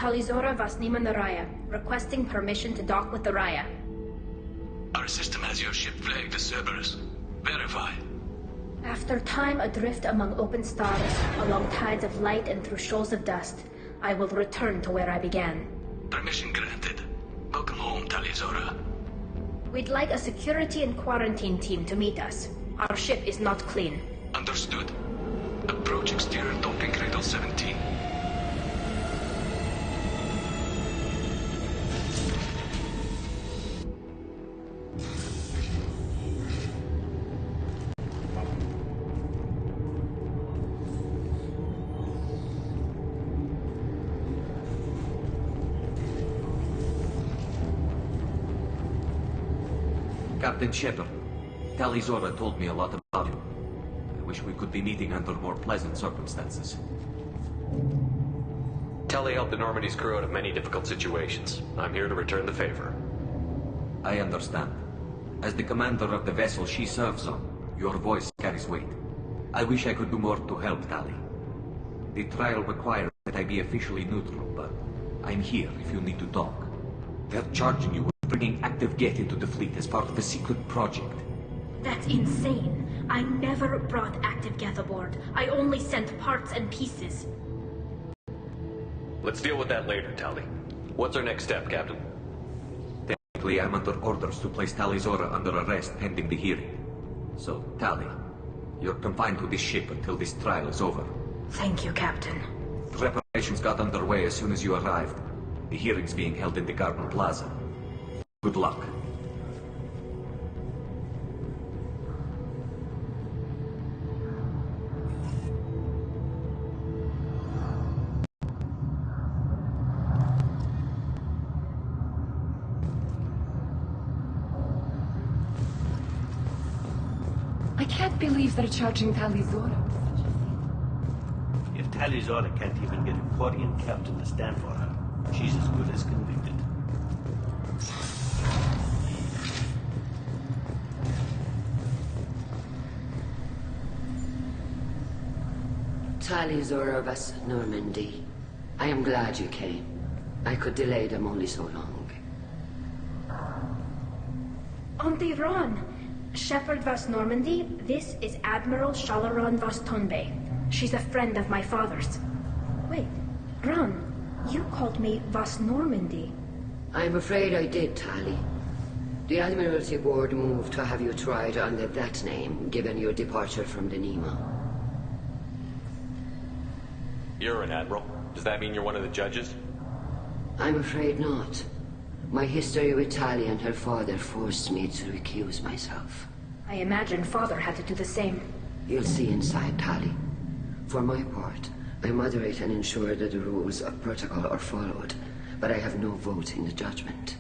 Talizora Vasnima Naraya, requesting permission to dock with the Raya. Our system has your ship flagged as Cerberus. Verify. After time adrift among open stars, along tides of light and through shoals of dust, I will return to where I began. Permission granted. Welcome home, Talizora. We'd like a security and quarantine team to meet us. Our ship is not clean. Understood. Approach exterior docking cradle 17. Captain Shepard, Talizora told me a lot about you. I wish we could be meeting under more pleasant circumstances. Tali helped the Normandy's crew out of many difficult situations. I'm here to return the favor. I understand. As the commander of the vessel she serves on, your voice carries weight. I wish I could do more to help Tali. The trial requires that I be officially neutral, but I'm here if you need to talk. They're charging you with bringing active Geth into the fleet as part of a secret project. That's insane. I never brought active Geth aboard. I only sent parts and pieces. Let's deal with that later, Tali. What's our next step, Captain? Technically, I'm under orders to place Talizora under arrest pending the hearing. So, Tali, you're confined to this ship until this trial is over. Thank you, Captain. Preparations got underway as soon as you arrived. The hearing's being held in the Garden Plaza. Good luck. I can't believe they're charging Talizora. If Talizora can't even get a Quarian captain to stand for her, she's as good as convicted. Talizora of us, Normandy. I am glad you came. I could delay them only so long. Auntie Ron! Shepherd Vas Normandy, this is Admiral Shalaron Vas Tonbe. She's a friend of my father's. Wait, Ron, you called me Vas Normandy. I'm afraid I did, Tali. The Admiralty Board moved to have you tried under that name, given your departure from the Nima. You're an admiral. Does that mean you're one of the judges? I'm afraid not. My history with Tali and her father forced me to recuse myself. I imagine father had to do the same. You'll see inside, Tali. For my part, I moderate and ensure that the rules of protocol are followed, but I have no vote in the judgment.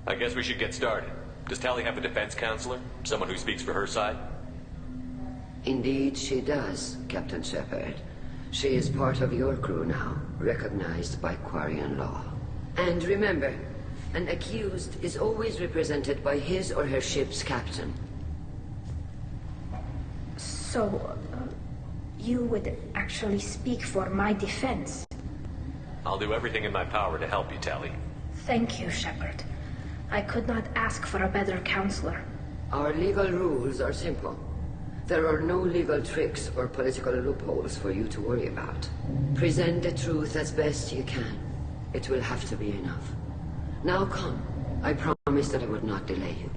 I guess we should get started. Does Tali have a defense counselor? Someone who speaks for her side? Indeed, she does, Captain Shepard. She is part of your crew now, recognized by Quarian law. And remember, an accused is always represented by his or her ship's captain. So, you would actually speak for my defense? I'll do everything in my power to help you, Tali. Thank you, Shepard. I could not ask for a better counselor. Our legal rules are simple. There are no legal tricks or political loopholes for you to worry about. Present the truth as best you can. It will have to be enough. Now come. I promised that I would not delay you.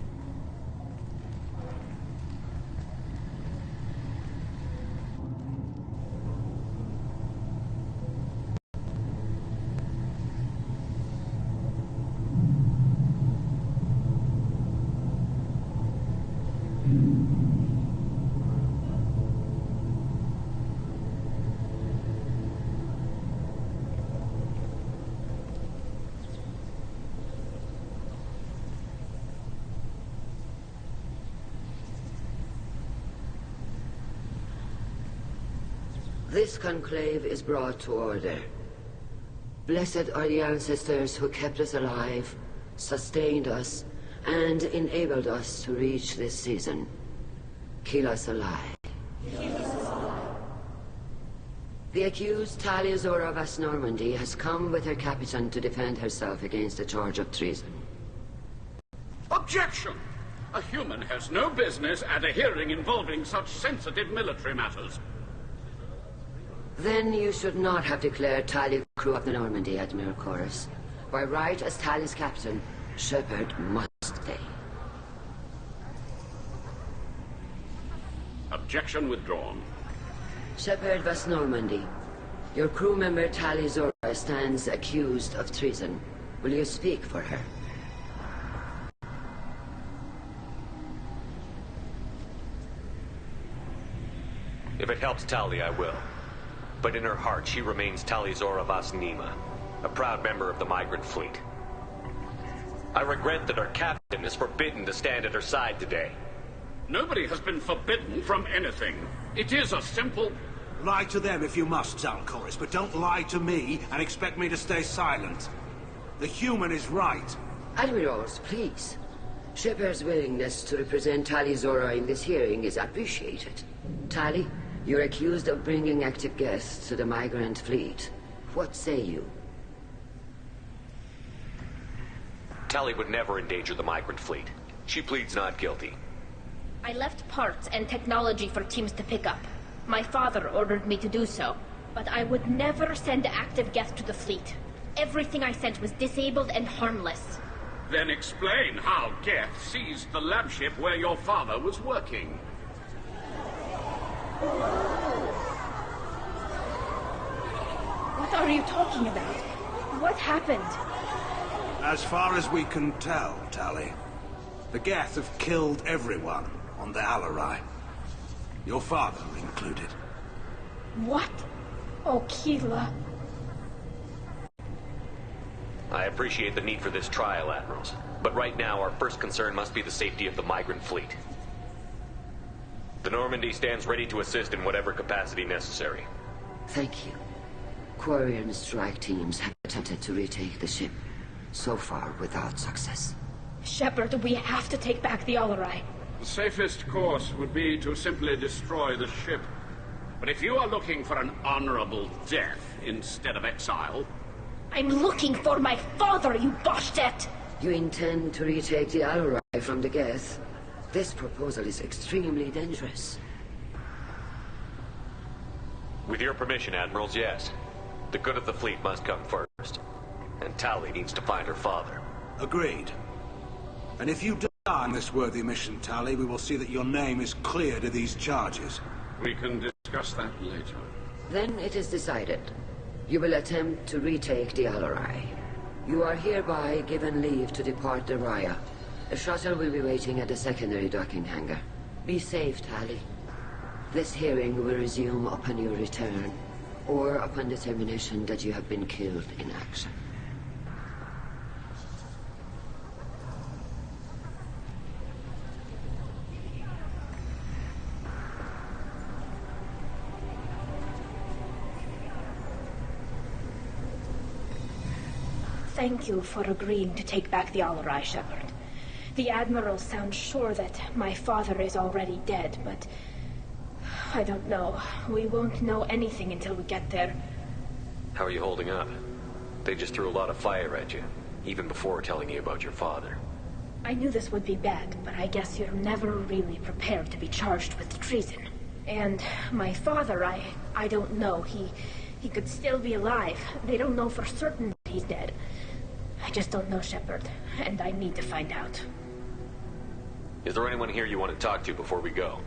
This conclave is brought to order. Blessed are the ancestors who kept us alive, sustained us, and enabled us to reach this season. Keep us alive. The accused, Tali of West Normandy, has come with her captain to defend herself against a charge of treason. Objection! A human has no business at a hearing involving such sensitive military matters. Then you should not have declared Tali crew of the Normandy, Admiral Chorus. By right, as Tali's captain, Shepard must stay. Objection withdrawn. Shepard West Normandy, your crew member Tali Zora stands accused of treason. Will you speak for her? If it helps Tali, I will. But in her heart, she remains Tali Zora Vas Nima, a proud member of the migrant fleet. I regret that our captain is forbidden to stand at her side today. Nobody has been forbidden from anything. It is a simple... Lie to them if you must, Zalcoris, but don't lie to me and expect me to stay silent. The human is right. Admirals, please. Shepard's willingness to represent Tali Zora in this hearing is appreciated. Tali, you're accused of bringing active guests to the migrant fleet. What say you? Tali would never endanger the migrant fleet. She pleads not guilty. I left parts and technology for teams to pick up. My father ordered me to do so, but I would never send active guests to the fleet. Everything I sent was disabled and harmless. Then explain how Geth seized the lab ship where your father was working. What are you talking about? What happened? As far as we can tell, Tali, the Geth have killed everyone on the Alarai. Your father included. What? Oh, Keela. I appreciate the need for this trial, Admirals. But right now, our first concern must be the safety of the migrant fleet. The Normandy stands ready to assist in whatever capacity necessary. Thank you. Quarry and strike teams have attempted to retake the ship, so far without success. Shepard, we have to take back the Alarai. The safest course would be to simply destroy the ship. But if you are looking for an honorable death instead of exile... I'm looking for my father, you bastet! You intend to retake the Alarai from the Geth? This proposal is extremely dangerous. With your permission, Admirals, yes. The good of the fleet must come first. And Tali needs to find her father. Agreed. And if you die on this worthy mission, Tali, we will see that your name is cleared of these charges. We can discuss that later. Then it is decided. You will attempt to retake the Alarai. You are hereby given leave to depart the Raya. A shuttle will be waiting at the secondary docking hangar. Be safe, Tali. This hearing will resume upon your return, or upon determination that you have been killed in action. Thank you for agreeing to take back the Alarai, Shepard. The Admiral sounds sure that my father is already dead, but... I don't know. We won't know anything until we get there. How are you holding up? They just threw a lot of fire at you, even before telling you about your father. I knew this would be bad, but I guess you're never really prepared to be charged with treason. And my father, I don't know. He could still be alive. They don't know for certain that he's dead. I just don't know, Shepard, and I need to find out. Is there anyone here you want to talk to before we go?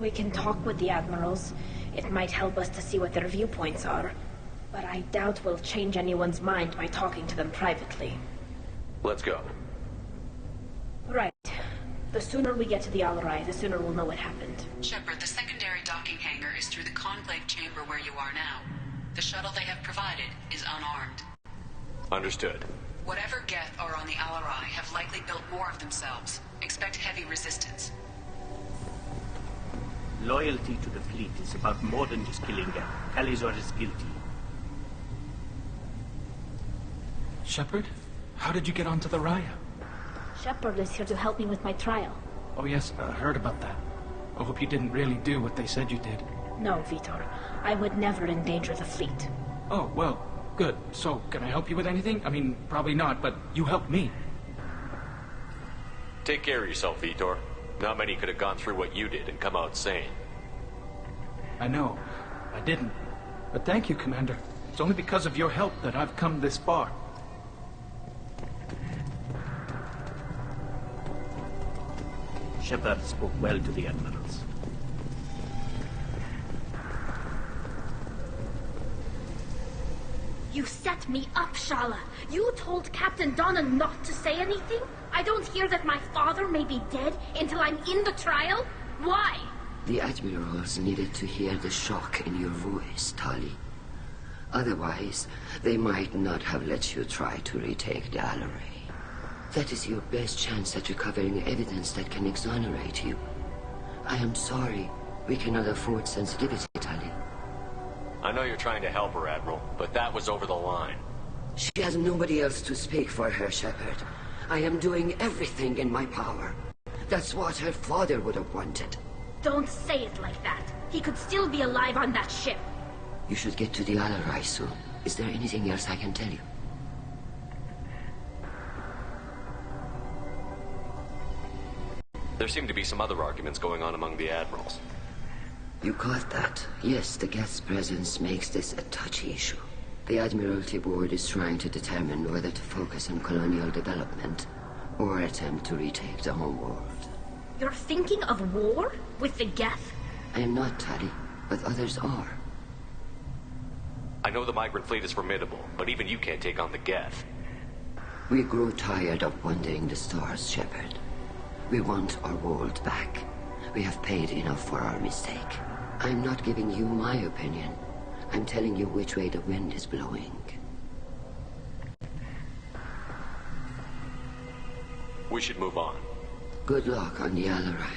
We can talk with the Admirals. It might help us to see what their viewpoints are. But I doubt we'll change anyone's mind by talking to them privately. Let's go. Right. The sooner we get to the Alarai, the sooner we'll know what happened. Shepard, the secondary docking hangar is through the conclave chamber where you are now. The shuttle they have provided is unarmed. Understood. Whatever Geth are on the Alarai have likely built more of themselves. Expect heavy resistance. Loyalty to the fleet is about more than just killing Geth. Talizor is guilty. Shepard? How did you get onto the Raya? Shepard is here to help me with my trial. Oh yes, I heard about that. I hope you didn't really do what they said you did. No, Vitor. I would never endanger the fleet. Oh, well, good. So, can I help you with anything? I mean, probably not, but you helped me. Take care of yourself, Vitor. Not many could have gone through what you did and come out sane. I know. I didn't. But thank you, Commander. It's only because of your help that I've come this far. Shepard spoke well to the admirals. You set me up, Shala. You told Captain Donna not to say anything? I don't hear that my father may be dead until I'm in the trial? Why? The admirals needed to hear the shock in your voice, Tali. Otherwise, they might not have let you try to retake the Alaray. That is your best chance at recovering evidence that can exonerate you. I am sorry. We cannot afford sensitivity, Tali. I know you're trying to help her, Admiral, but that was over the line. She has nobody else to speak for her, Shepard. I am doing everything in my power. That's what her father would have wanted. Don't say it like that. He could still be alive on that ship. You should get to the Alaray soon. Is there anything else I can tell you? There seem to be some other arguments going on among the admirals. You caught that? Yes, the Geth's presence makes this a touchy issue. The Admiralty Board is trying to determine whether to focus on colonial development or attempt to retake the home world. You're thinking of war? With the Geth? I am not, Tali, but others are. I know the migrant fleet is formidable, but even you can't take on the Geth. We grow tired of wandering the stars, Shepard. We want our world back. We have paid enough for our mistake. I'm not giving you my opinion. I'm telling you which way the wind is blowing. We should move on. Good luck on the Alaray.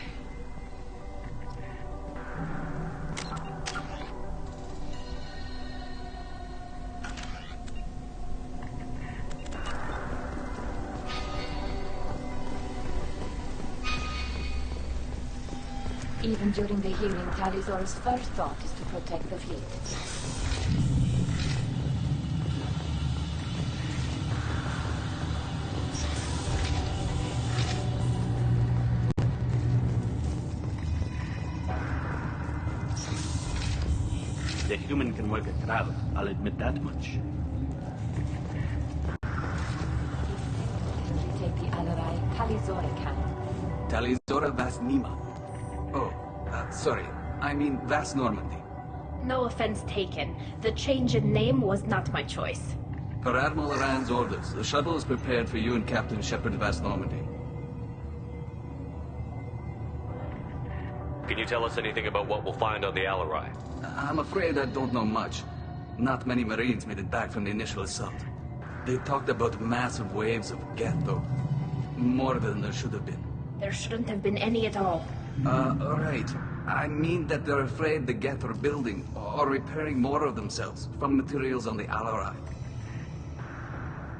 Even during the hearing, Tali's first thought is to protect the fleet. The human can work a crowd, I'll admit that much. Take the Alaray, Talizora can. Talizora Vas Nima. Oh, sorry. I mean Vas Normandy. No offense taken. The change in name was not my choice. Per Admiral Rand's orders, the shuttle is prepared for you and Captain Shepard Vas Normandy. Can you tell us anything about what we'll find on the Alaray? I'm afraid I don't know much. Not many Marines made it back from the initial assault. They talked about massive waves of Geth, though. More than there should have been. There shouldn't have been any at all. Right. I mean that they're afraid the Geth are building or repairing more of themselves from materials on the Alaray.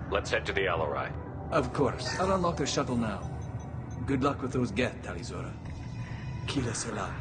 Let's head to the Alaray. Of course. I'll unlock the shuttle now. Good luck with those Geth, Talizora. Kila Selah.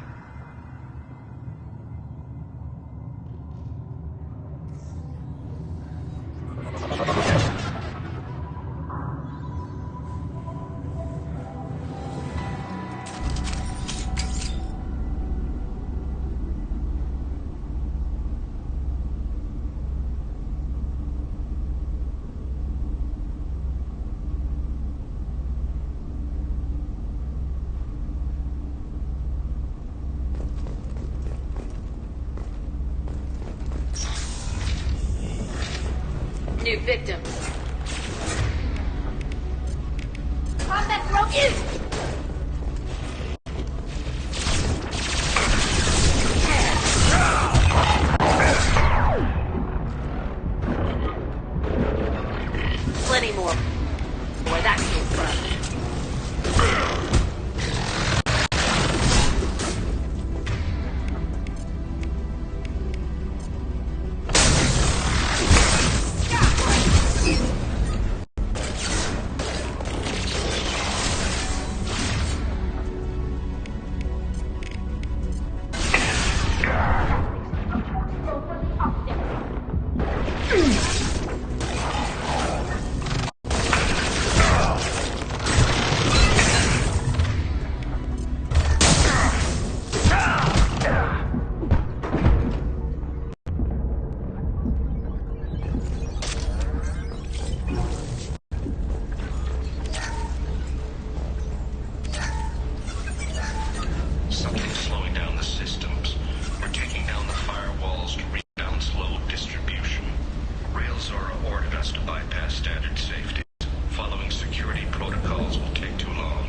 New victims. Combat broken! Plenty more. Where that came from. Something's slowing down the systems. We're taking down the firewalls to rebalance load distribution. Railzora ordered us to bypass standard safety. Following security protocols will take too long.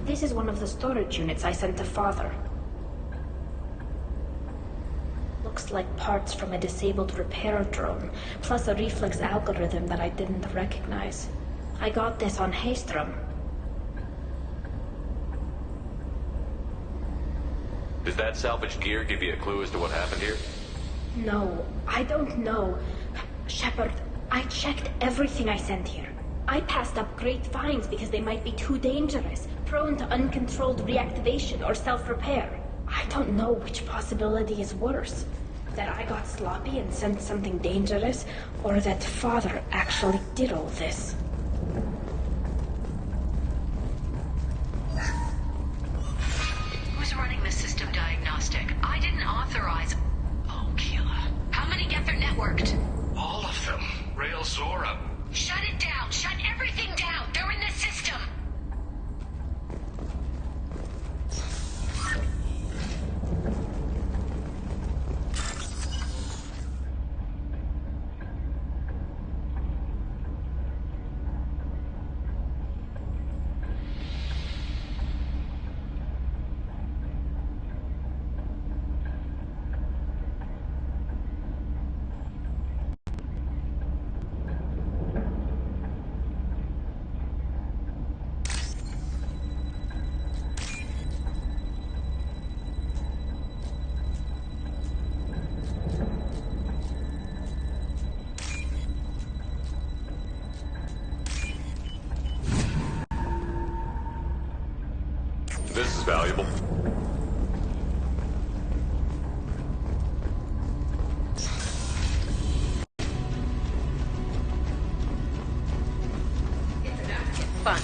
This is one of the storage units I sent to Father. Looks like parts from a disabled repair drone, plus a reflex algorithm that I didn't recognize. I got this on Haystrom. Does that salvaged gear give you a clue as to what happened here? No, I don't know. Shepard, I checked everything I sent here. I passed up great finds because they might be too dangerous, prone to uncontrolled reactivation or self-repair. I don't know which possibility is worse. That I got sloppy and sent something dangerous, or that Father actually did all this. Who's running the system diagnostic? I didn't authorize... Oh, Keela. How many get their networked? All of them. Railzora. Shut it down! Shut everything down! They're in the system! This is valuable. Fun.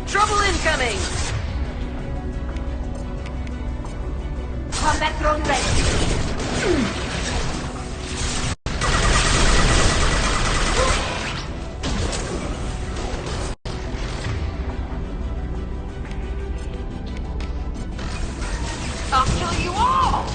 Trouble incoming! Combat drone ready. I'll kill you all!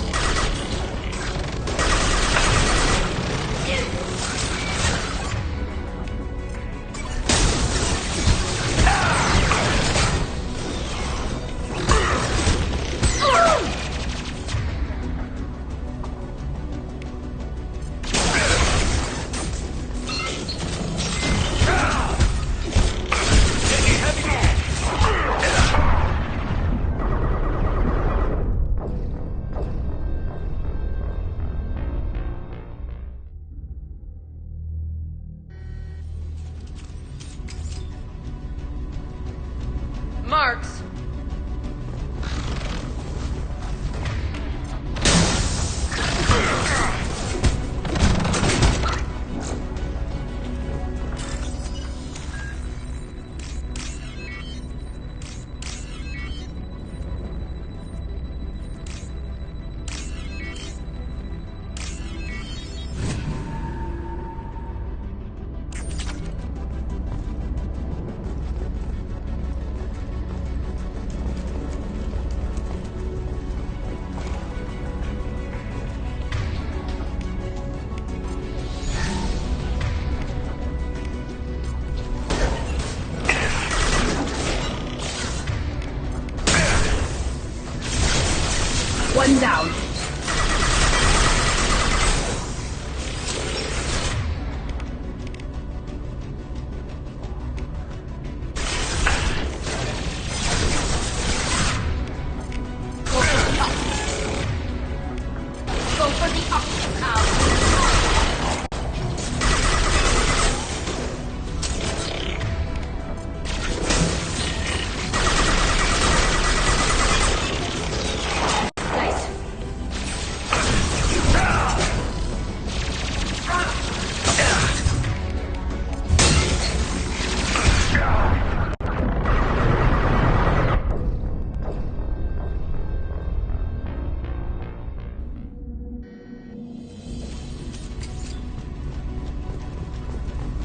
down.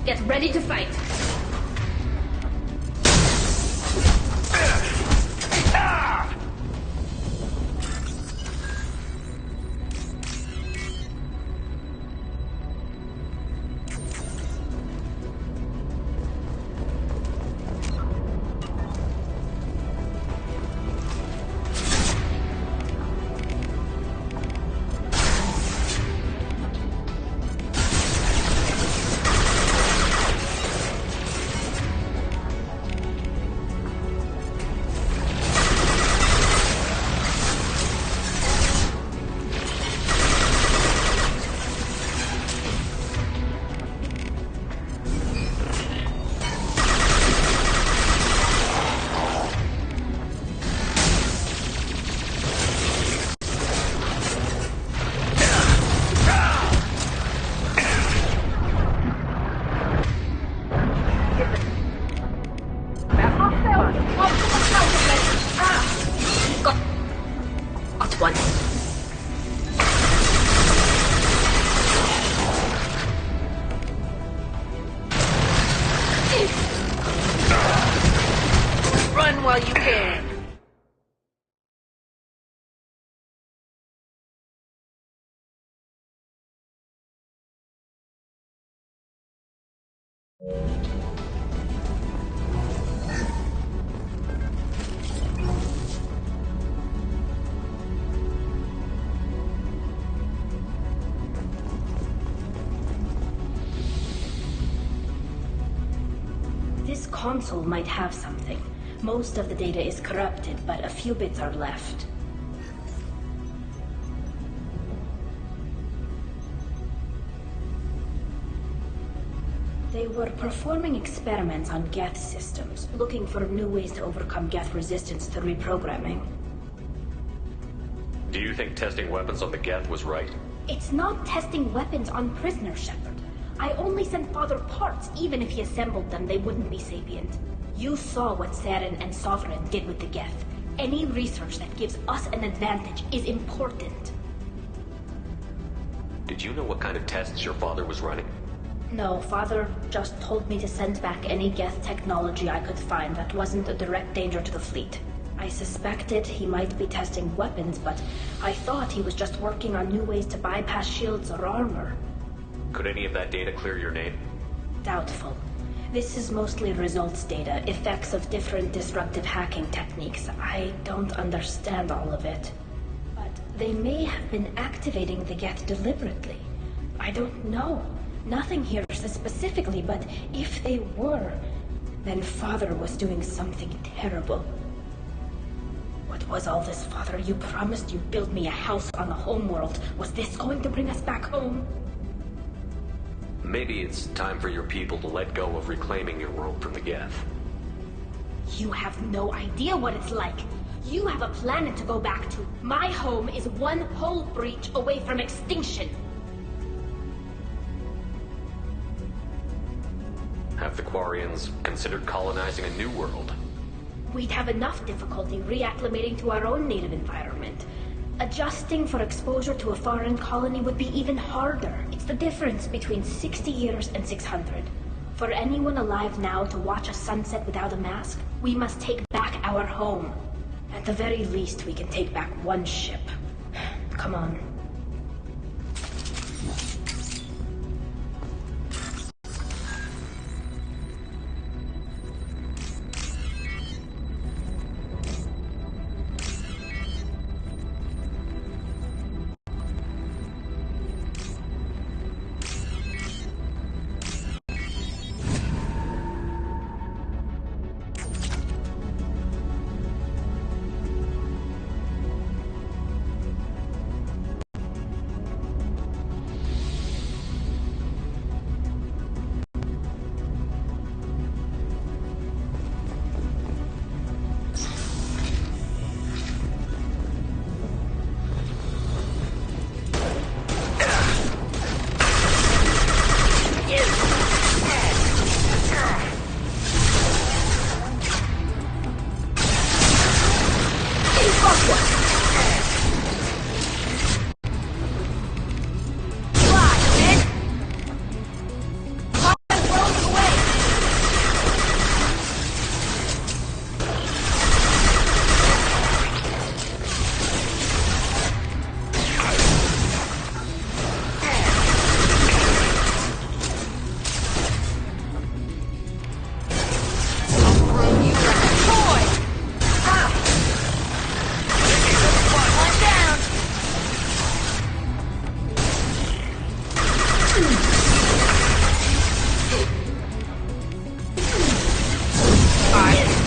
Get ready to fight. Run while you can. This console might have something. Most of the data is corrupted, but a few bits are left. They were performing experiments on Geth systems, looking for new ways to overcome Geth resistance to reprogramming. Do you think testing weapons on the Geth was right? It's not testing weapons on prisoners, Shepard. I only sent Father parts. Even if he assembled them, they wouldn't be sapient. You saw what Saren and Sovereign did with the Geth. Any research that gives us an advantage is important. Did you know what kind of tests your father was running? No, Father just told me to send back any Geth technology I could find that wasn't a direct danger to the fleet. I suspected he might be testing weapons, but I thought he was just working on new ways to bypass shields or armor. Could any of that data clear your name? Doubtful. This is mostly results data, effects of different disruptive hacking techniques. I don't understand all of it. But they may have been activating the Geth deliberately. I don't know. Nothing here says specifically, but if they were, then Father was doing something terrible. What was all this, Father? You promised you'd build me a house on the homeworld. Was this going to bring us back home? Maybe it's time for your people to let go of reclaiming your world from the Geth. You have no idea what it's like. You have a planet to go back to. My home is one hull breach away from extinction. Have the Quarians considered colonizing a new world? We'd have enough difficulty reacclimating to our own native environment. Adjusting for exposure to a foreign colony would be even harder. It's the difference between 60 years and 600. For anyone alive now to watch a sunset without a mask, we must take back our home. At the very least, we can take back one ship. Come on.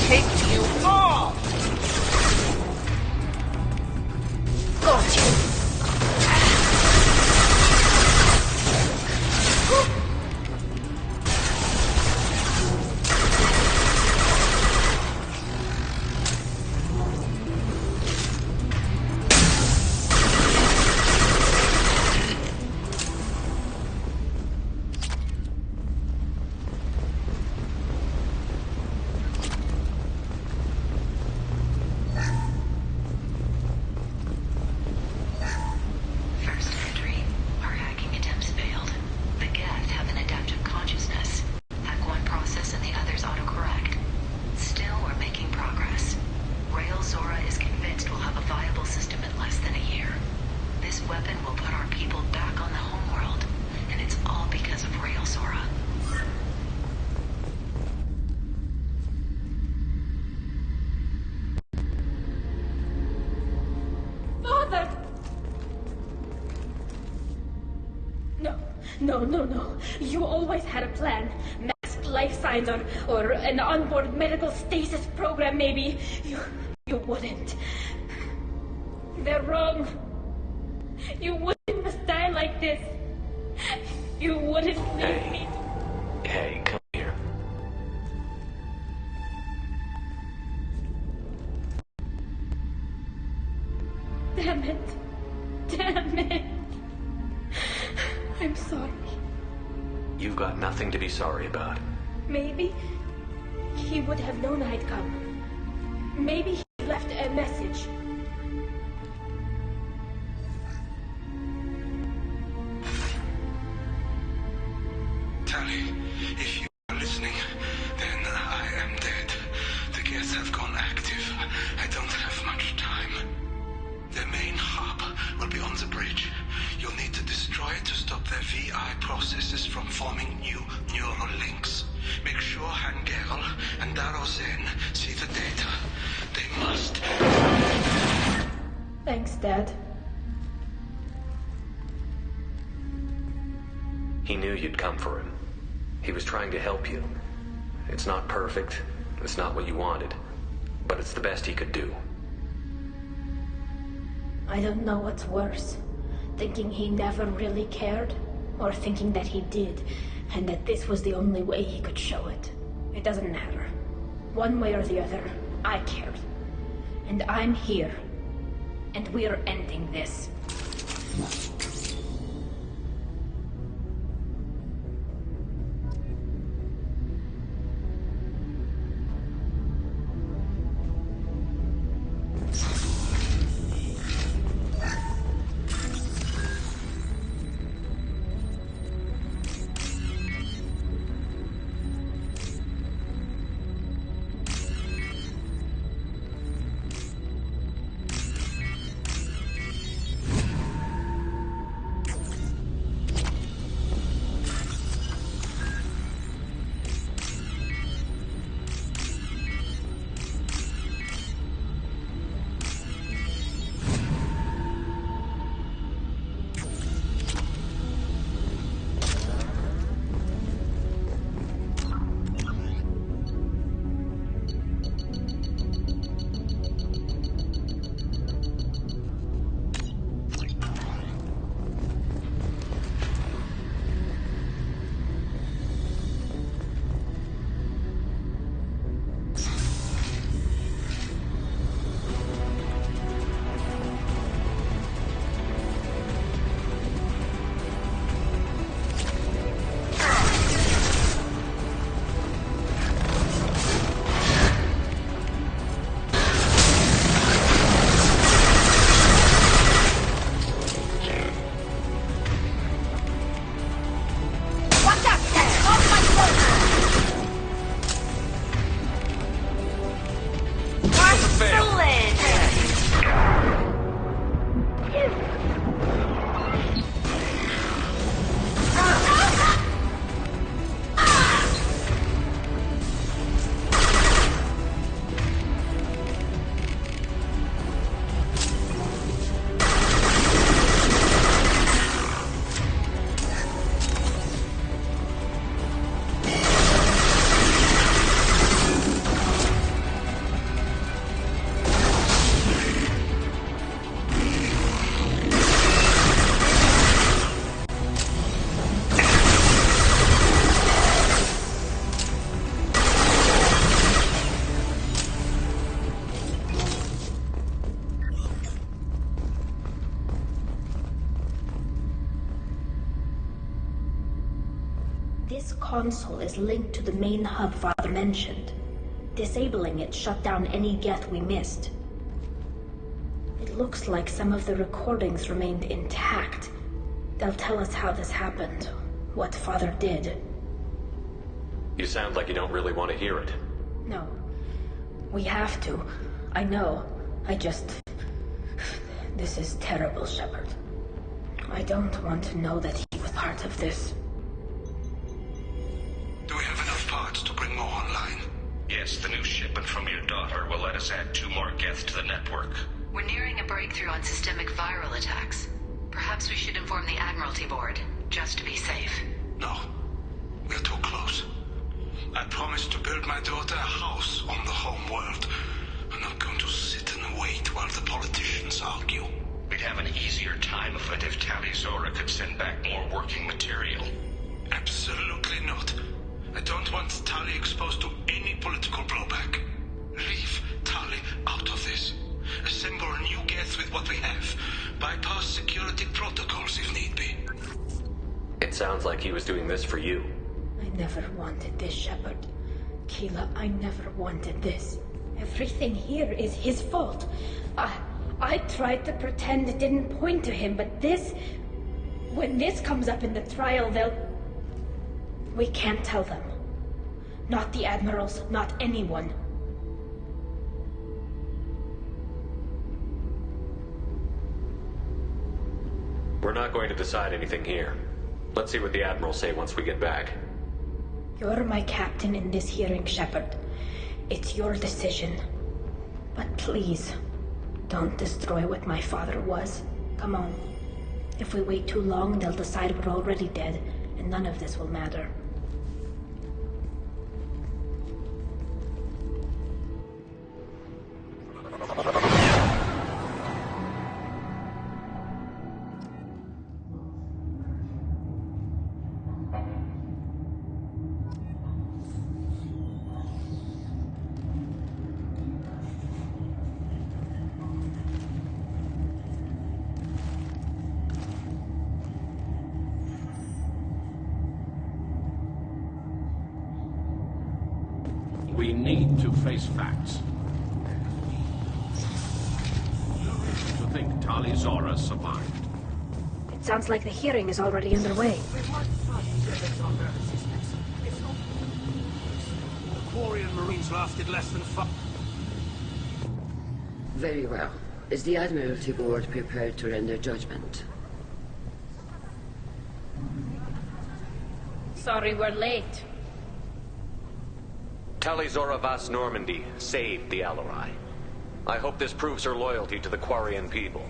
take you all! Got you. No. You always had a plan. Masked life signs or an onboard medical stasis program, maybe. You wouldn't. They're wrong. You wouldn't must die like this. You wouldn't leave me. Hey, come here. Damn it. I'm sorry. You've got nothing to be sorry about. Maybe he would have known I'd come. Maybe he left a message. Tali, if you are listening, then I am dead. The gets have gone active. I don't have much time. Their main hub will be on the bridge. You'll need to destroy it to stop their VI processes from forming new neural links. Make sure Hangerl and Darozen see the data. They must. Thanks, Dad. He knew you'd come for him. He was trying to help you. It's not perfect. It's not what you wanted. But it's the best he could do. I don't know what's worse. Thinking he never really cared, or thinking that he did, and that this was the only way he could show it. It doesn't matter. One way or the other, I cared. And I'm here. And we're ending this. console is linked to the main hub Father mentioned. Disabling it shut down any geth we missed. It looks like some of the recordings remained intact. They'll tell us how this happened, what Father did. You sound like you don't really want to hear it. No. We have to. I know. This is terrible, Shepard. I don't want to know that he was part of this. Do we have enough parts to bring more online? Yes, the new shipment from your daughter will let us add 2 more geth to the network. We're nearing a breakthrough on systemic viral attacks. Perhaps we should inform the Admiralty Board, just to be safe. No. We're too close. I promised to build my daughter a house on the home world. I'm not going to sit and wait while the politicians argue. We'd have an easier time of it if Tali Zora could send back more working material. Absolutely not. I don't want Tali exposed to any political blowback. Leave Tali out of this. Assemble new geth with what we have. Bypass security protocols if need be. It sounds like he was doing this for you. I never wanted this, Shepard. Keela, I never wanted this. Everything here is his fault. I tried to pretend it didn't point to him, but this... When this comes up in the trial, we can't tell them. Not the admirals, not anyone. We're not going to decide anything here. Let's see what the Admirals say once we get back. You're my captain in this hearing, Shepard. It's your decision. But please, don't destroy what my father was. Come on. If we wait too long, they'll decide we're already dead, and none of this will matter. We need to face facts. To think Tali Zora survived. It sounds like the hearing is already underway. The Quarian Marines lasted less than 5... Very well. Is the Admiralty Board prepared to render judgment? Sorry we're late. Tali Zora Vas Normandy saved the Alarai. I hope this proves her loyalty to the Quarian people.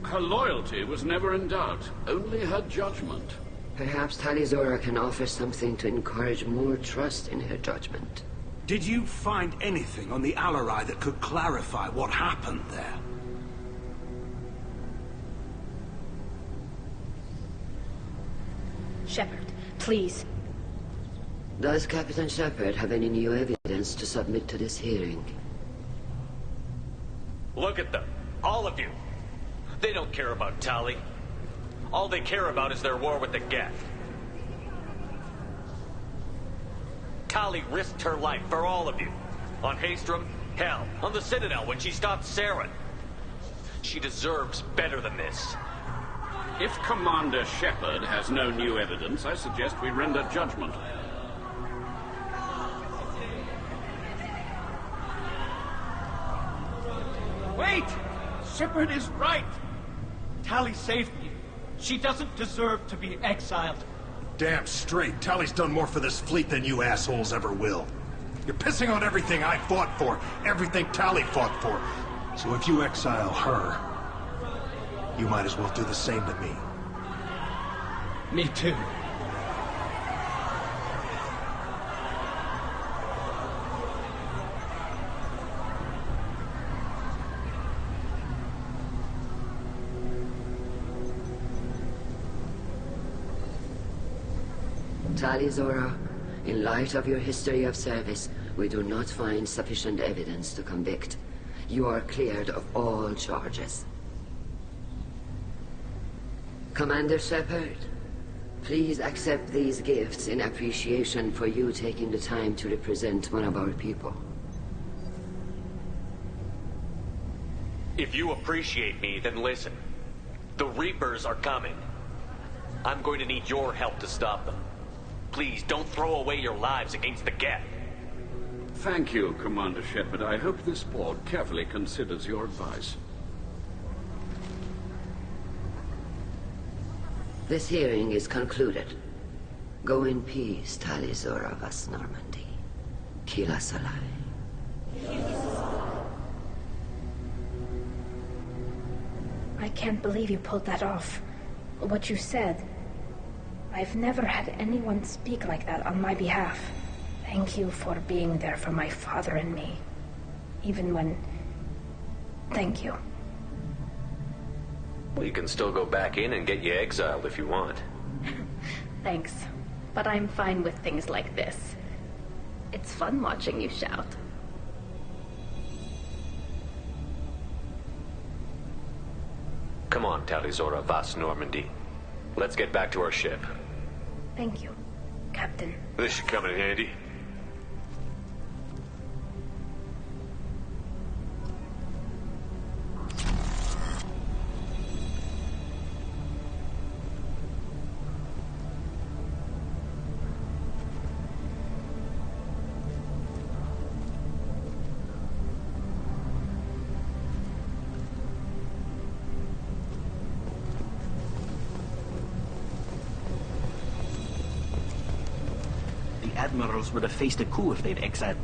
Her loyalty was never in doubt, only her judgment. Perhaps Tali Zora can offer something to encourage more trust in her judgment. Did you find anything on the Alarai that could clarify what happened there? Shepard, please. Does Captain Shepard have any new evidence to submit to this hearing? Look at them. All of you. They don't care about Tali. All they care about is their war with the Geth. Tali risked her life for all of you. On Haestrom, hell, on the Citadel when she stopped Saren. She deserves better than this. If Commander Shepard has no new evidence, I suggest we render judgment. Wait! Shepard is right! Tali saved me. She doesn't deserve to be exiled. Damn straight. Tali's done more for this fleet than you assholes ever will. You're pissing on everything I fought for, everything Tali fought for. So if you exile her, you might as well do the same to me. Me too. Tali Zora, in light of your history of service, we do not find sufficient evidence to convict. You are cleared of all charges. Commander Shepard, Please accept these gifts in appreciation for you taking the time to represent one of our people. If you appreciate me, then listen. The Reapers are coming. I'm going to need your help to stop them. Please, don't throw away your lives against the Geth. Thank you, Commander Shepard. I hope this board carefully considers your advice. This hearing is concluded. Go in peace, Tali Zora Vas Normandy. Kila Salai. I can't believe you pulled that off. What you said. I've never had anyone speak like that on my behalf. Thank you for being there for my father and me. Even when... Thank you. Well, you can still go back in and get you exiled if you want. Thanks. But I'm fine with things like this. It's fun watching you shout. Come on, Tali Zora Vas Normandy. Let's get back to our ship. Thank you, Captain. This should come in handy. Admirals would have faced a coup if they'd exiled.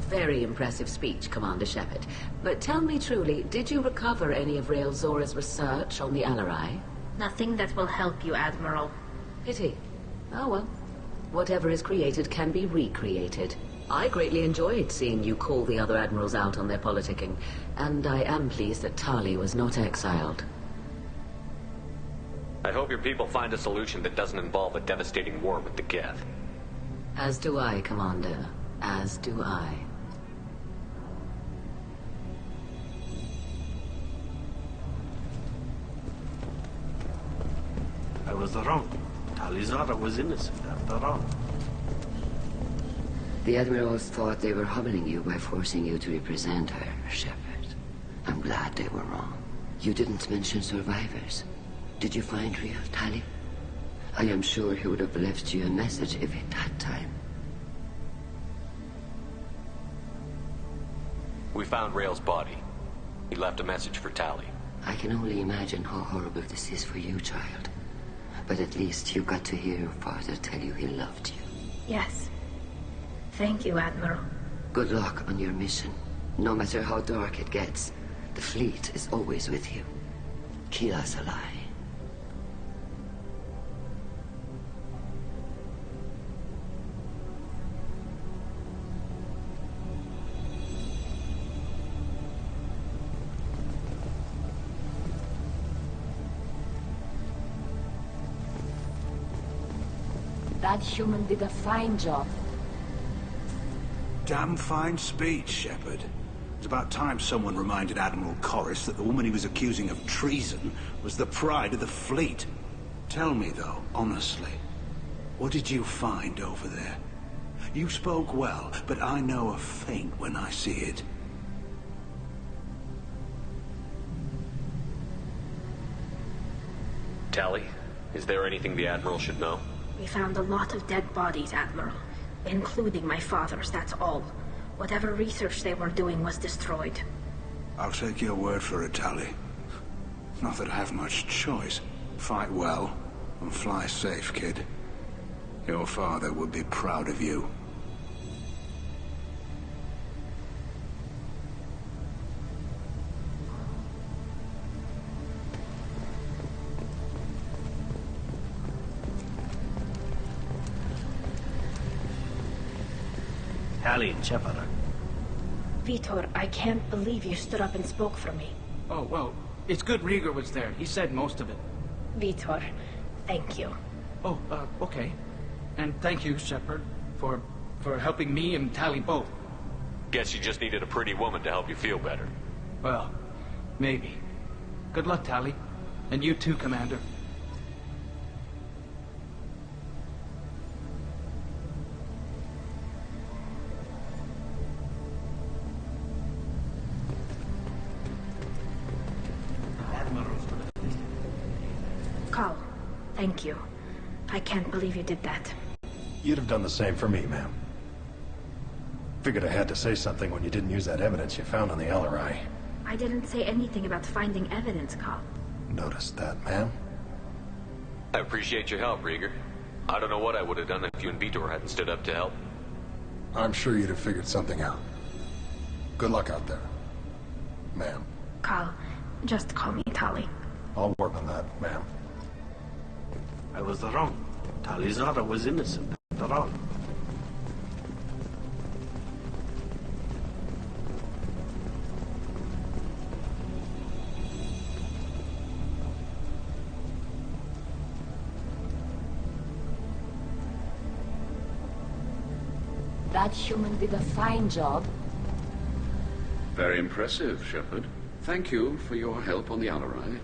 Very impressive speech, Commander Shepard. But tell me truly, did you recover any of Rael Zora's research on the Alarai? Nothing that will help you, Admiral. Pity. Oh well. Whatever is created can be recreated. I greatly enjoyed seeing you call the other admirals out on their politicking, and I am pleased that Tali was not exiled. I hope your people find a solution that doesn't involve a devastating war with the Geth. As do I, Commander. As do I. I was wrong. Tali Zora was innocent after all. The Admirals thought they were humbling you by forcing you to represent her, Shepard. I'm glad they were wrong. You didn't mention survivors. Did you find real Tali? I am sure he would have left you a message if he'd had time. We found Rael's body. He left a message for Tali. I can only imagine how horrible this is for you, child. But at least you got to hear your father tell you he loved you. Yes. Thank you, Admiral. Good luck on your mission. No matter how dark it gets, the fleet is always with you. Kila Salai. That human did a fine job. Damn fine speech, Shepard. It's about time someone reminded Admiral Corris that the woman he was accusing of treason was the pride of the fleet. Tell me, though, honestly, what did you find over there? You spoke well, but I know a feint when I see it. Tali, is there anything the Admiral should know? We found a lot of dead bodies, Admiral. Including my father's, that's all. Whatever research they were doing was destroyed. I'll take your word for it, Tali. Not that I have much choice. Fight well, and fly safe, kid. Your father would be proud of you. Tali and Shepard. Vitor, I can't believe you stood up and spoke for me. Oh, well, it's good Rieger was there. He said most of it. Vitor, thank you. Oh, okay. And thank you, Shepard, for helping me and Tali both. Guess you just needed a pretty woman to help you feel better. Well, maybe. Good luck, Tali. And you too, Commander. Thank you. I can't believe you did that. You'd have done the same for me, ma'am. Figured I had to say something when you didn't use that evidence you found on the LRI. I didn't say anything about finding evidence, Carl. Noticed that, ma'am. I appreciate your help, Rieger. I don't know what I would have done if you and Vitor hadn't stood up to help. I'm sure you'd have figured something out. Good luck out there, ma'am. Carl, just call me Tali. I'll work on that, ma'am. I was wrong. Tali Zora was innocent, after all. That human did a fine job. Very impressive, Shepard. Thank you for your help on the LRI.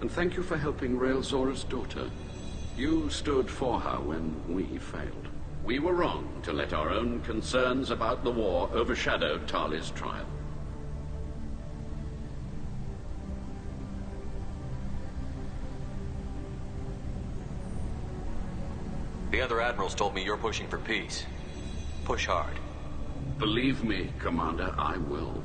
And thank you for helping Rael Zora's daughter. You stood for her when we failed. We were wrong to let our own concerns about the war overshadow Tali's trial. The other admirals told me you're pushing for peace. Push hard. Believe me, Commander, I will.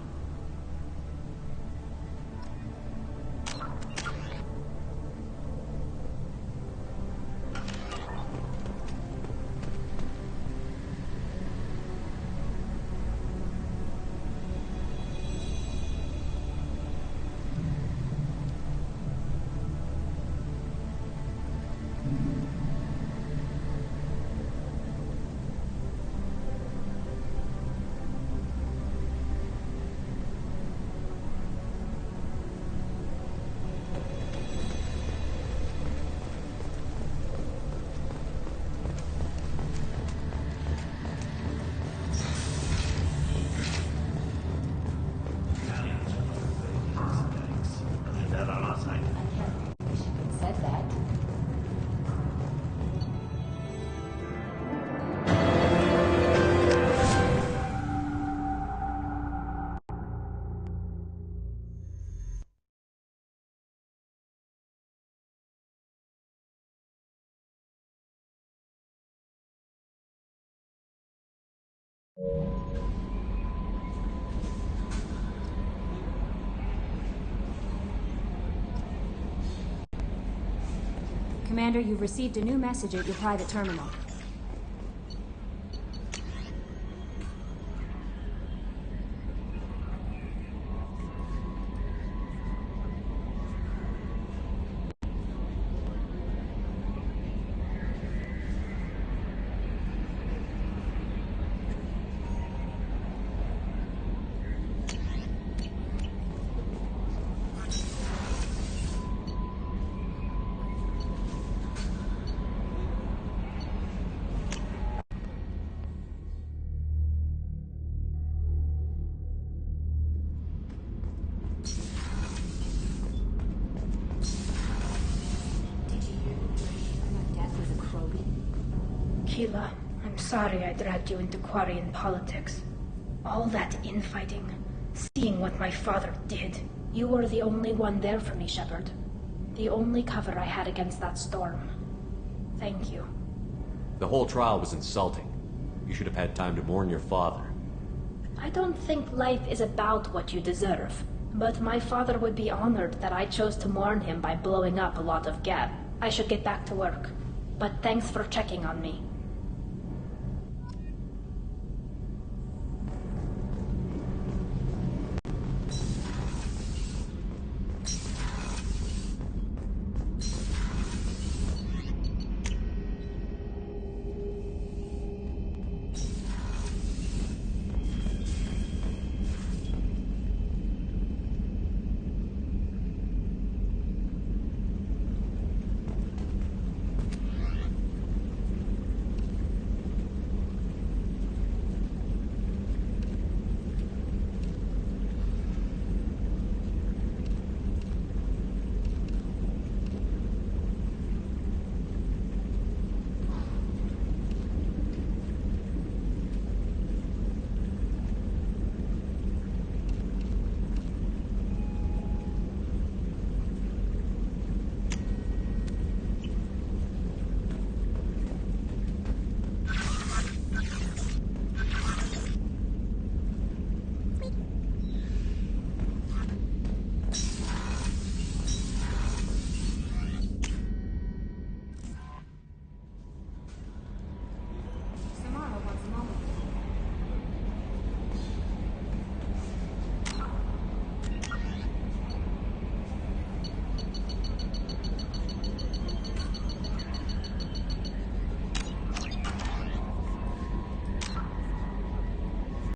Commander, you've received a new message at your private terminal. Keela, I'm sorry I dragged you into Quarian politics. All that infighting, seeing what my father did. You were the only one there for me, Shepard. The only cover I had against that storm. Thank you. The whole trial was insulting. You should have had time to mourn your father. I don't think life is about what you deserve, but my father would be honored that I chose to mourn him by blowing up a lot of Gab. I should get back to work. But thanks for checking on me.